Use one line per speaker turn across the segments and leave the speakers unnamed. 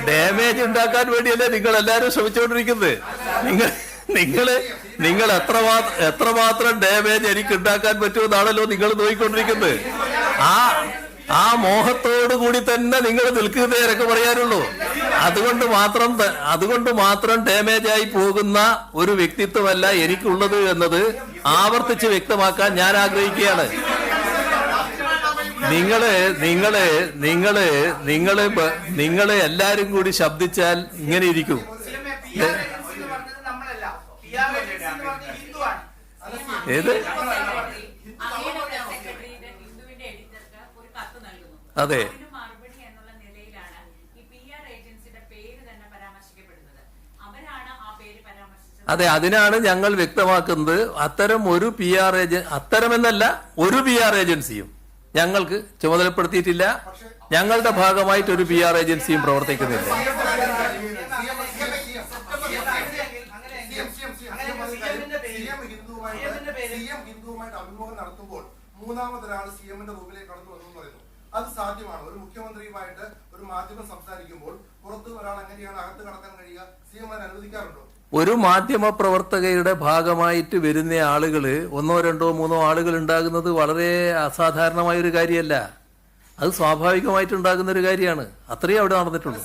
Damage ഉണ്ടാക്കാൻ വേണ്ടിയല്ലേ നിങ്ങൾ എല്ലാരും ശ്രമിച്ചുകൊണ്ടിരിക്കുന്നത്. നിങ്ങൾ എത്രമാത്രം ഡാമേജ് എനിക്ക് ഉണ്ടാക്കാൻ പറ്റുമെന്നാണല്ലോ നിങ്ങൾ നോക്കിക്കൊണ്ടിരിക്കുന്നത്. ആ മോഹത്തോടു കൂടി തന്നെ നിങ്ങൾ നിൽക്കുന്നേ എനിക്ക് പറയാനുള്ളൂ. അതുകൊണ്ട് മാത്രം ഡാമേജ് ആയി പോകുന്ന ഒരു വ്യക്തിത്വമല്ല എനിക്കുള്ളത് എന്നത് ആവർത്തിച്ച് വ്യക്തമാക്കാൻ ഞാൻ ആഗ്രഹിക്കുകയാണ്. നിങ്ങള് എല്ലാരും കൂടി ശബ്ദിച്ചാൽ ഇങ്ങനെ ഇരിക്കും. ഏത്? അതെ അതെ, അതിനാണ് ഞങ്ങൾ വ്യക്തമാക്കുന്നത്. അത്തരം ഒരു അത്തരമെന്നല്ല, ഒരു PR ഏജൻസിയും ഞങ്ങൾക്ക് ചുമതലപ്പെടുത്തിയിട്ടില്ല. ഞങ്ങളുടെ ഭാഗമായിട്ട് ഒരു PR ഏജൻസിയും പ്രവർത്തിക്കുന്നില്ല.
നടത്തുമ്പോൾ മൂന്നാമതൊരാൾ CM-ന്റെ റൂമിലേക്ക് കടന്നു വന്നു പറയുന്നു. അത് സാധ്യമാണ്? ഒരു മുഖ്യമന്ത്രിയുമായിട്ട് ഒരു മാധ്യമം സംസാരിക്കുമ്പോൾ പുറത്ത് ഒരാൾ എങ്ങനെയാണ് അകത്ത് കടക്കാൻ കഴിയുക? CM അനുവദിക്കാറുണ്ടോ?
ഒരു മാധ്യമ പ്രവർത്തകയുടെ ഭാഗമായിട്ട് വരുന്ന ആളുകള് 1, 2, 3 ആളുകൾ ഉണ്ടാകുന്നത് വളരെ അസാധാരണമായ ഒരു കാര്യമല്ല. അത് സ്വാഭാവികമായിട്ടുണ്ടാകുന്ന ഒരു കാര്യമാണ്. അത്രയും അവിടെ നടന്നിട്ടുള്ളൂ.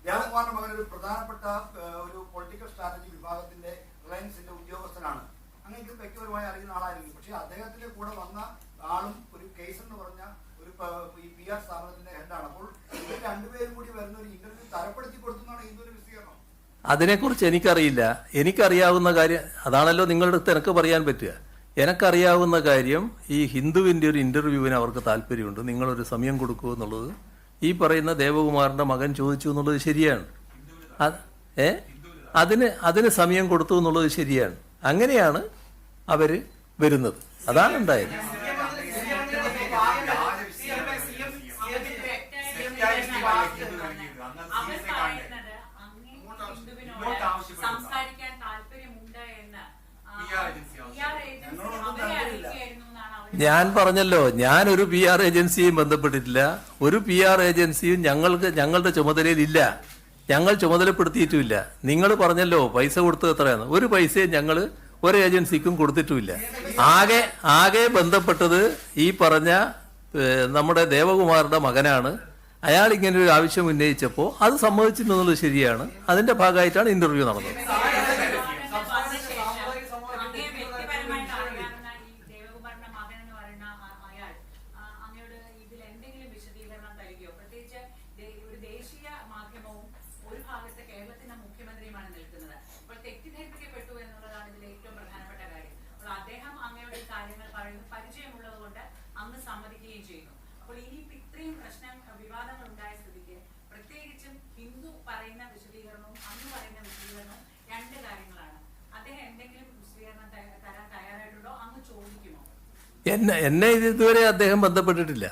ദേവകുമാറിന്റെ മകൻ ഒരു പ്രധാനപ്പെട്ട ഒരു പൊളിറ്റിക്കൽ സ്ട്രാറ്റജി വിഭാഗത്തിന്റെ റിലയൻസിന്റെ ഉദ്യോഗസ്ഥനാണ്. അങ്ങനെ വ്യക്തിപരമായി അറിയുന്ന ആളായിരിക്കും. പക്ഷെ അദ്ദേഹത്തിന്റെ കൂടെ വന്ന ആളും ഒരു കേസ് എന്ന് പറഞ്ഞ ഒരു PR സ്ഥാപനത്തിന്റെ ഹെഡാണ്. അപ്പോൾ ഇവർ രണ്ടുപേരും കൂടി വരുന്ന ഒരു ഇന്റർവ്യൂ തരപ്പെടുത്തി കൊടുക്കുന്നതാണ് ഇതൊരു വിശദീകരണം.
അതിനെക്കുറിച്ച് എനിക്കറിയില്ല. എനിക്കറിയാവുന്ന കാര്യം അതാണല്ലോ നിങ്ങളുടെ അടുത്ത് എനിക്ക് പറയാൻ പറ്റുക. എനിക്കറിയാവുന്ന കാര്യം ഈ ഹിന്ദുവിന്റെ ഒരു ഇന്റർവ്യൂവിന് അവർക്ക് താല്പര്യമുണ്ട്. നിങ്ങളൊരു സമയം കൊടുക്കൂ എന്നുള്ളത് ഈ പറയുന്ന ദേവകുമാറിന്റെ മകൻ ചോദിച്ചു എന്നുള്ളത് ശരിയാണ്. അതിന് സമയം കൊടുത്തു എന്നുള്ളത് ശരിയാണ്. അങ്ങനെയാണ് അവര് വരുന്നത്. അതാണ് ഉണ്ടായത്. ഞാൻ പറഞ്ഞല്ലോ, ഞാൻ ഒരു PR ഏജൻസിയും ബന്ധപ്പെട്ടിട്ടില്ല. ഒരു PR ഏജൻസിയും ഞങ്ങളുടെ ചുമതലയിൽ ഇല്ല. ഞങ്ങൾ ചുമതലപ്പെടുത്തിയിട്ടുമില്ല. നിങ്ങൾ പറഞ്ഞല്ലോ പൈസ കൊടുത്തത് എത്രയാണ്. ഒരു പൈസയും ഞങ്ങൾ ഒരു ഏജൻസിക്കും കൊടുത്തിട്ടുമില്ല. ആകെ ബന്ധപ്പെട്ടത് ഈ പറഞ്ഞ നമ്മുടെ ദേവകുമാറിന്റെ മകനാണ്. അയാൾ ഇങ്ങനെ ഒരു ആവശ്യം ഉന്നയിച്ചപ്പോൾ അത് സമ്മതിച്ചിട്ടുള്ളത് ശരിയാണ്. അതിന്റെ ഭാഗമായിട്ടാണ് ഇന്റർവ്യൂ നടന്നത്. എന്നെ ഇതുവരെ അദ്ദേഹം ബന്ധപ്പെട്ടിട്ടില്ല.